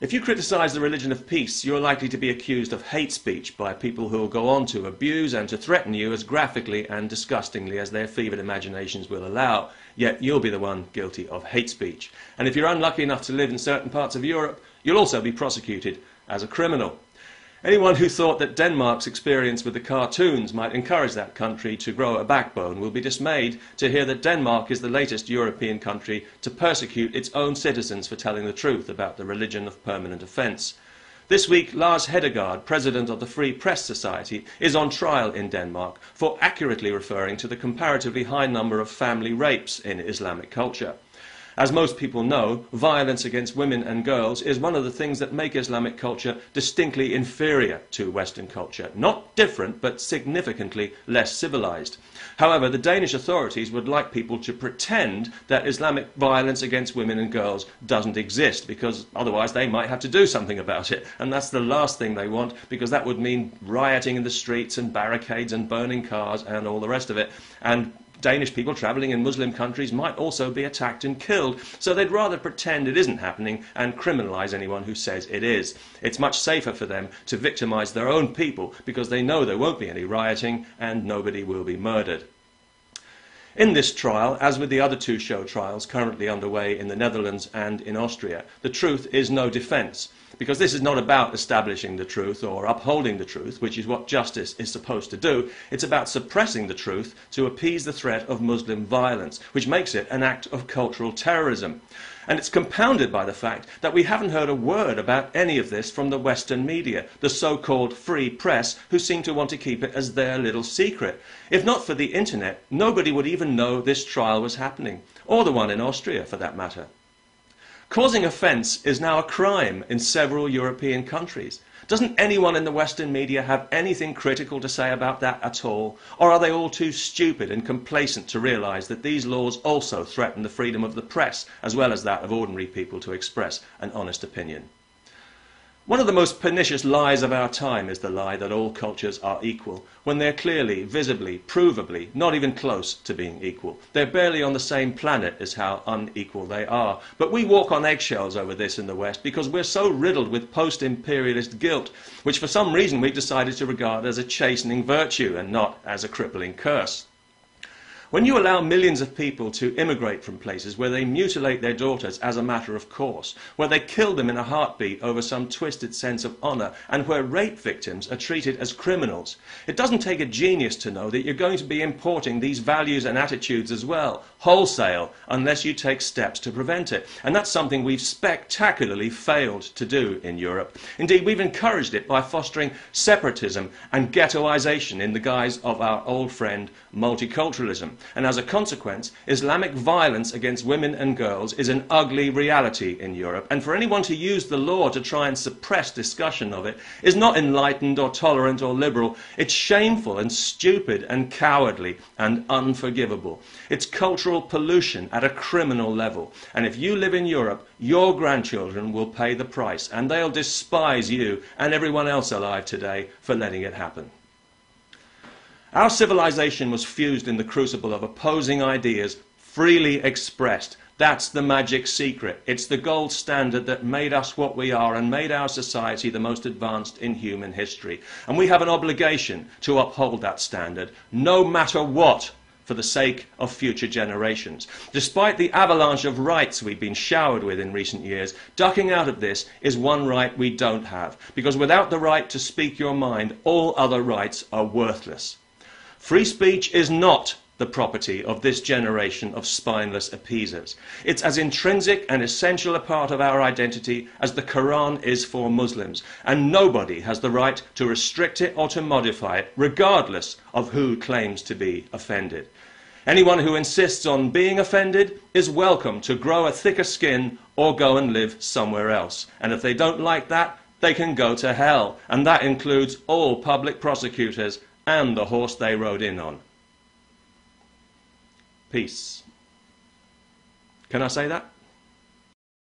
If you criticise the religion of peace, you're likely to be accused of hate speech by people who will go on to abuse and to threaten you as graphically and disgustingly as their fevered imaginations will allow. Yet you'll be the one guilty of hate speech. And if you're unlucky enough to live in certain parts of Europe, you'll also be prosecuted as a criminal. Anyone who thought that Denmark's experience with the cartoons might encourage that country to grow a backbone will be dismayed to hear that Denmark is the latest European country to persecute its own citizens for telling the truth about the religion of permanent offence. This week, Lars Hedegaard, president of the Free Press Society, is on trial in Denmark for accurately referring to the comparatively high number of family rapes in Islamic culture. As most people know, violence against women and girls is one of the things that make Islamic culture distinctly inferior to Western culture. Not different, but significantly less civilized. However, the Danish authorities would like people to pretend that Islamic violence against women and girls doesn't exist, because otherwise they might have to do something about it. And that's the last thing they want, because that would mean rioting in the streets and barricades and burning cars and all the rest of it. And Danish people travelling in Muslim countries might also be attacked and killed, so they'd rather pretend it isn't happening and criminalise anyone who says it is. It's much safer for them to victimise their own people because they know there won't be any rioting and nobody will be murdered. In this trial, as with the other two show trials currently underway in the Netherlands and in Austria, the truth is no defence, because this is not about establishing the truth or upholding the truth, which is what justice is supposed to do. It's about suppressing the truth to appease the threat of Muslim violence, which makes it an act of cultural terrorism. And it's compounded by the fact that we haven't heard a word about any of this from the Western media, the so-called free press, who seem to want to keep it as their little secret. If not for the internet, nobody would even know this trial was happening, or the one in Austria for that matter. Causing offence is now a crime in several European countries. Doesn't anyone in the Western media have anything critical to say about that at all? Or are they all too stupid and complacent to realise that these laws also threaten the freedom of the press, as well as that of ordinary people to express an honest opinion? One of the most pernicious lies of our time is the lie that all cultures are equal, when they're clearly, visibly, provably, not even close to being equal. They're barely on the same planet as how unequal they are. But we walk on eggshells over this in the West because we're so riddled with post-imperialist guilt, which for some reason we've decided to regard as a chastening virtue and not as a crippling curse. When you allow millions of people to immigrate from places where they mutilate their daughters as a matter of course, where they kill them in a heartbeat over some twisted sense of honour, and where rape victims are treated as criminals, it doesn't take a genius to know that you're going to be importing these values and attitudes as well, wholesale, unless you take steps to prevent it. And that's something we've spectacularly failed to do in Europe. Indeed, we've encouraged it by fostering separatism and ghettoisation in the guise of our old friend multiculturalism. And as a consequence, Islamic violence against women and girls is an ugly reality in Europe. And for anyone to use the law to try and suppress discussion of it is not enlightened or tolerant or liberal. It's shameful and stupid and cowardly and unforgivable. It's cultural pollution at a criminal level. And if you live in Europe, your grandchildren will pay the price, and they'll despise you and everyone else alive today for letting it happen. Our civilization was fused in the crucible of opposing ideas freely expressed. That's the magic secret. It's the gold standard that made us what we are and made our society the most advanced in human history. And we have an obligation to uphold that standard, no matter what, for the sake of future generations. Despite the avalanche of rights we've been showered with in recent years, ducking out of this is one right we don't have, because without the right to speak your mind, all other rights are worthless. Free speech is not the property of this generation of spineless appeasers. It's as intrinsic and essential a part of our identity as the Quran is for Muslims, and nobody has the right to restrict it or to modify it, regardless of who claims to be offended. Anyone who insists on being offended is welcome to grow a thicker skin or go and live somewhere else. And if they don't like that, they can go to hell, and that includes all public prosecutors and the horse they rode in on. Peace. Can I say that?